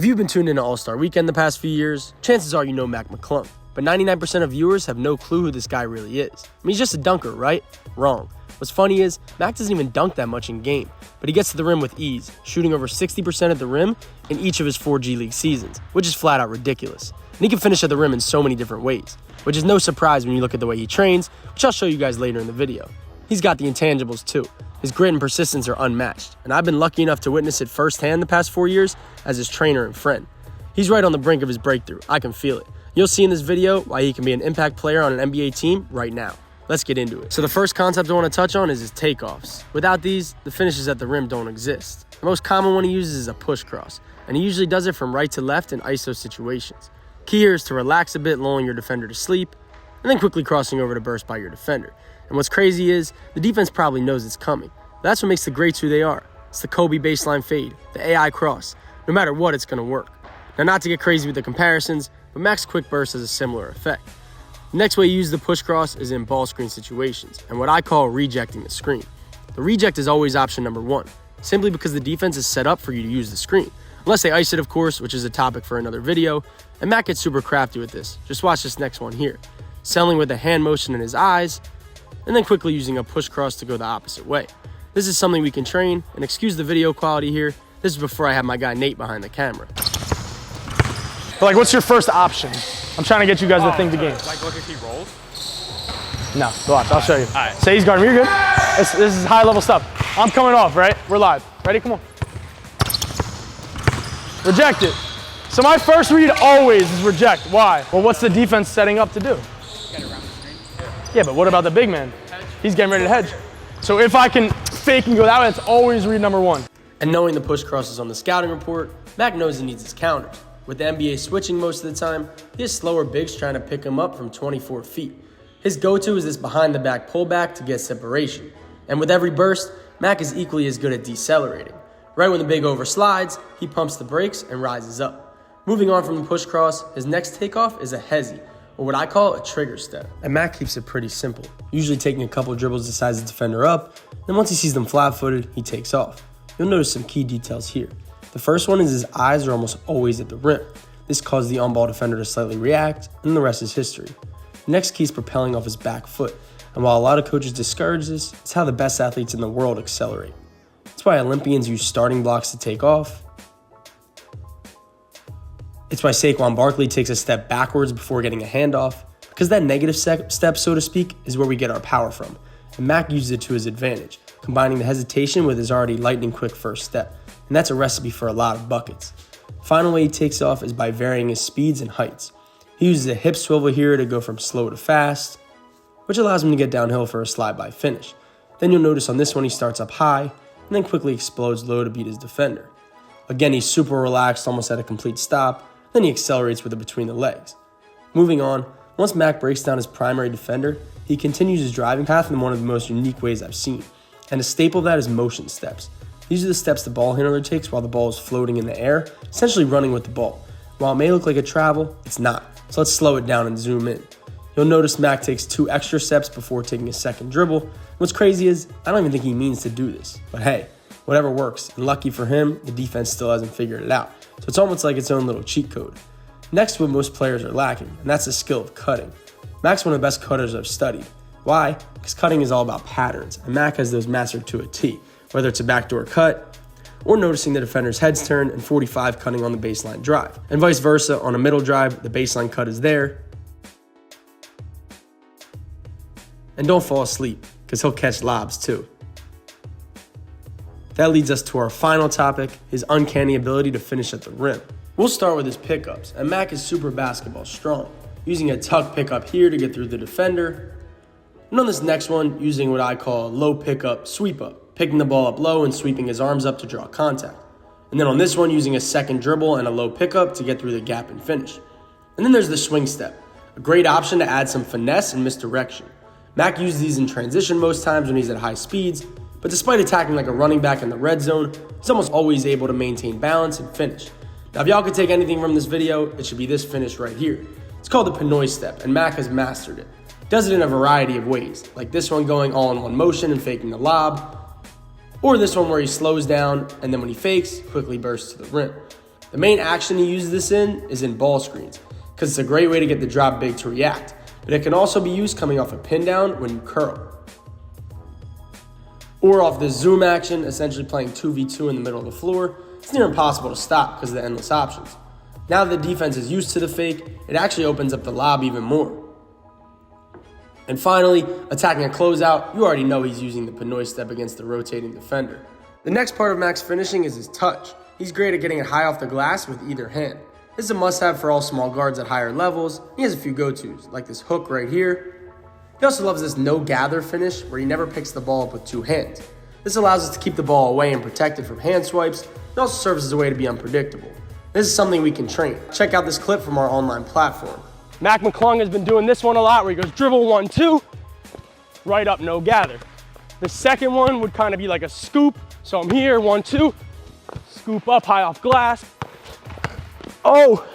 you've been tuned into All-Star Weekend the past few years, chances are you know Mac McClung. But 99% of viewers have no clue who this guy really is. I mean, he's just a dunker, right? Wrong. What's funny is, Mac doesn't even dunk that much in game, but he gets to the rim with ease, shooting over 60% at the rim in each of his 4 G League seasons, which is flat out ridiculous. And he can finish at the rim in so many different ways, which is no surprise when you look at the way he trains, which I'll show you guys later in the video. He's got the intangibles too. His grit and persistence are unmatched, and I've been lucky enough to witness it firsthand the past 4 years as his trainer and friend. He's right on the brink of his breakthrough. I can feel it. You'll see in this video why he can be an impact player on an NBA team right now. Let's get into it. So the first concept I want to touch on is his takeoffs. Without these, the finishes at the rim don't exist. The most common one he uses is a push cross, and he usually does it from right to left in ISO situations. Key here is to relax a bit, lulling your defender to sleep, and then quickly crossing over to burst by your defender. And what's crazy is, the defense probably knows it's coming. That's what makes the greats who they are. It's the Kobe baseline fade, the AI cross. No matter what, it's going to work. Now, not to get crazy with the comparisons, but Mac's quick burst has a similar effect. The next way you use the push cross is in ball screen situations, and what I call rejecting the screen. The reject is always option number 1, simply because the defense is set up for you to use the screen. Unless they ice it, of course, which is a topic for another video, and Mac gets super crafty with this. Just watch this next one here. Selling with a hand motion in his eyes, and then quickly using a push cross to go the opposite way. This is something we can train, and excuse the video quality here, this is before I have my guy Nate behind the camera. But like, what's your first option? I'm trying to get you guys to think the game. Like, look if he rolls? No, watch, I'll show you. All right. Say he's guarding me, you're good. This is high level stuff. I'm coming off, right? We're live. Ready? Come on. Reject it. So my first read always is reject. Why? Well, what's the defense setting up to do? Get around the screen. Yeah, but what about the big man? He's getting ready to hedge. So if I can fake and go that way, it's always read number 1. And knowing the push cross is on the scouting report, Mac knows he needs his counters. With the NBA switching most of the time, he has slower bigs trying to pick him up from 24 feet. His go-to is this behind-the-back pullback to get separation. And with every burst, Mac is equally as good at decelerating. Right when the big overslides, he pumps the brakes and rises up. Moving on from the push cross, his next takeoff is a hezi, or what I call a trigger step. And Mac keeps it pretty simple, usually taking a couple dribbles to size the defender up, then once he sees them flat-footed, he takes off. You'll notice some key details here. The first one is his eyes are almost always at the rim. This causes the on-ball defender to slightly react, and the rest is history. The next key is propelling off his back foot, and while a lot of coaches discourage this, it's how the best athletes in the world accelerate. That's why Olympians use starting blocks to take off. It's why Saquon Barkley takes a step backwards before getting a handoff, because that negative step, so to speak, is where we get our power from, and Mac uses it to his advantage, combining the hesitation with his already lightning-quick first step. And that's a recipe for a lot of buckets. Final way he takes off is by varying his speeds and heights. He uses a hip swivel here to go from slow to fast, which allows him to get downhill for a slide-by finish. Then you'll notice on this one he starts up high, and then quickly explodes low to beat his defender. Again, he's super relaxed, almost at a complete stop, then he accelerates with it between the legs. Moving on, once Mac breaks down his primary defender, he continues his driving path in one of the most unique ways I've seen. And a staple of that is motion steps. These are the steps the ball handler takes while the ball is floating in the air, essentially running with the ball. While it may look like a travel, it's not. So let's slow it down and zoom in. You'll notice Mac takes 2 extra steps before taking a second dribble. What's crazy is, I don't even think he means to do this. But hey, whatever works. And lucky for him, the defense still hasn't figured it out. So it's almost like its own little cheat code. Next, what most players are lacking, and that's the skill of cutting. Mac's one of the best cutters I've studied. Why? Because cutting is all about patterns, and Mac has those mastered to a T. Whether it's a backdoor cut, or noticing the defender's heads turn and 45 cutting on the baseline drive. And vice versa, on a middle drive, the baseline cut is there. And don't fall asleep, because he'll catch lobs too. That leads us to our final topic, his uncanny ability to finish at the rim. We'll start with his pickups, and Mac is super basketball strong, using a tuck pickup here to get through the defender. And on this next one, using what I call a low pickup sweep up, picking the ball up low and sweeping his arms up to draw contact. And then on this one, using a second dribble and a low pickup to get through the gap and finish. And then there's the swing step, a great option to add some finesse and misdirection. Mac uses these in transition most times when he's at high speeds, but despite attacking like a running back in the red zone, he's almost always able to maintain balance and finish. Now, if y'all could take anything from this video, it should be this finish right here. It's called the Pinoy step, and Mac has mastered it. Does it in a variety of ways, like this one going all in one motion and faking the lob, or this one where he slows down and then when he fakes, quickly bursts to the rim. The main action he uses this in is in ball screens, because it's a great way to get the drop big to react, but it can also be used coming off a pin down when you curl. Or off this zoom action, essentially playing 2v2 in the middle of the floor. It's near impossible to stop because of the endless options. Now that the defense is used to the fake, it actually opens up the lob even more. And finally, attacking a closeout, you already know he's using the Pinoy step against the rotating defender. The next part of Mac's finishing is his touch. He's great at getting it high off the glass with either hand. This is a must-have for all small guards at higher levels. He has a few go-tos, like this hook right here. He also loves this no-gather finish, where he never picks the ball up with two hands. This allows us to keep the ball away and protected from hand swipes. It also serves as a way to be unpredictable. This is something we can train. Check out this clip from our online platform. Mac McClung has been doing this one a lot, where he goes dribble 1-2, right up, no gather. The second one would kind of be like a scoop. So I'm here, 1-2, scoop up high off glass. Oh.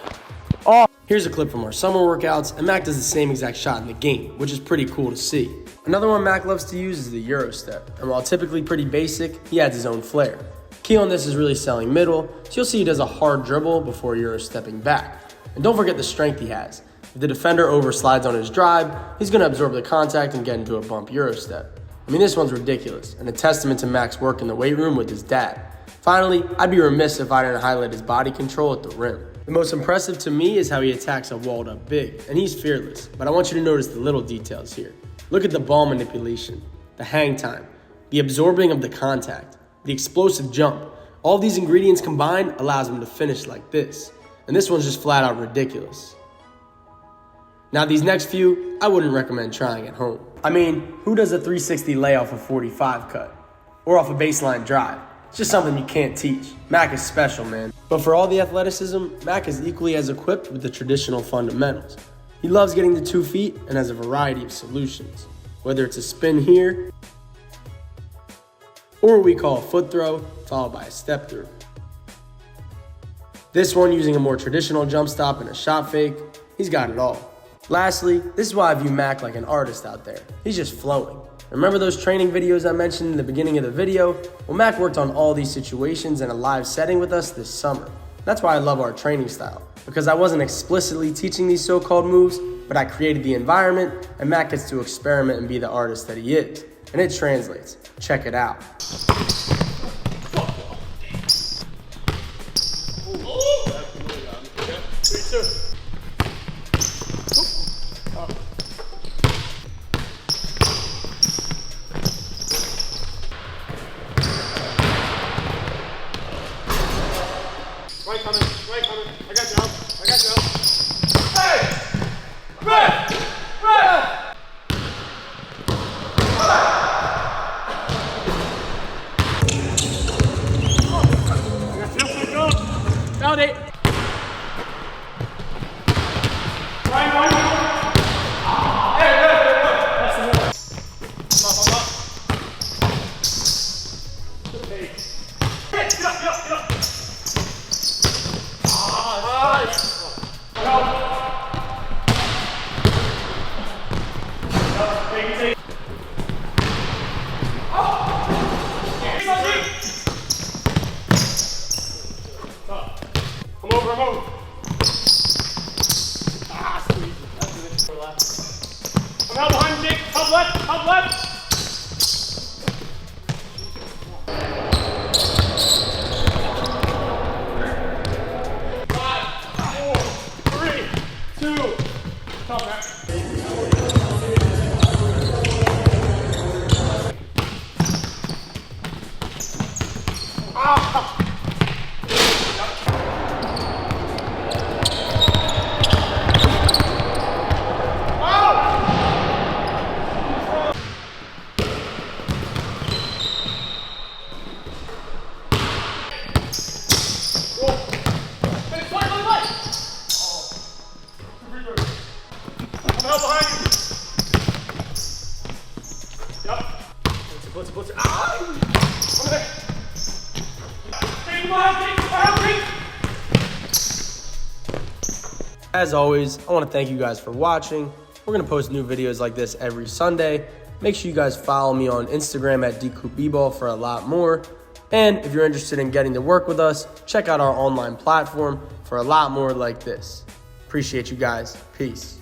Here's a clip from our summer workouts, and Mac does the same exact shot in the game, which is pretty cool to see. Another one Mac loves to use is the Euro step, and while typically pretty basic, he adds his own flair. Key on this is really selling middle, so you'll see he does a hard dribble before Euro stepping back. And don't forget the strength he has. If the defender overslides on his drive, he's going to absorb the contact and get into a bump Euro step. I mean, this one's ridiculous, and a testament to Mac's work in the weight room with his dad. Finally, I'd be remiss if I didn't highlight his body control at the rim. The most impressive to me is how he attacks a walled up big, and he's fearless, but I want you to notice the little details here. Look at the ball manipulation, the hang time, the absorbing of the contact, the explosive jump. All these ingredients combined allows him to finish like this, and this one's just flat out ridiculous. Now these next few, I wouldn't recommend trying at home. I mean, who does a 360 lay off a 45 cut? Or off a baseline drive? It's just something you can't teach. Mac is special, man. But for all the athleticism, Mac is equally as equipped with the traditional fundamentals. He loves getting to 2 feet and has a variety of solutions. Whether it's a spin here, or what we call a foot throw, followed by a step through. This one using a more traditional jump stop and a shot fake, he's got it all. Lastly, this is why I view Mac like an artist out there. He's just flowing. Remember those training videos I mentioned in the beginning of the video? Well, Mac worked on all these situations in a live setting with us this summer. That's why I love our training style, because I wasn't explicitly teaching these so-called moves, but I created the environment, and Mac gets to experiment and be the artist that he is. And it translates. Check it out. Right coming. I got you. Hey! Red! Validate. Right. Hey, that's the one. Come up. Get up. Come over. Squeeze it. That's it. Left. I'm out behind you, Jake. Help left. 5, 4, 3, 2. Come on, Matt. Help behind you. Yep. Blitz. Come there. As always, I want to thank you guys for watching. We're going to post new videos like this every Sunday. Make sure you guys follow me on Instagram at DCoopBball for a lot more. And if you're interested in getting to work with us, check out our online platform for a lot more like this. Appreciate you guys. Peace.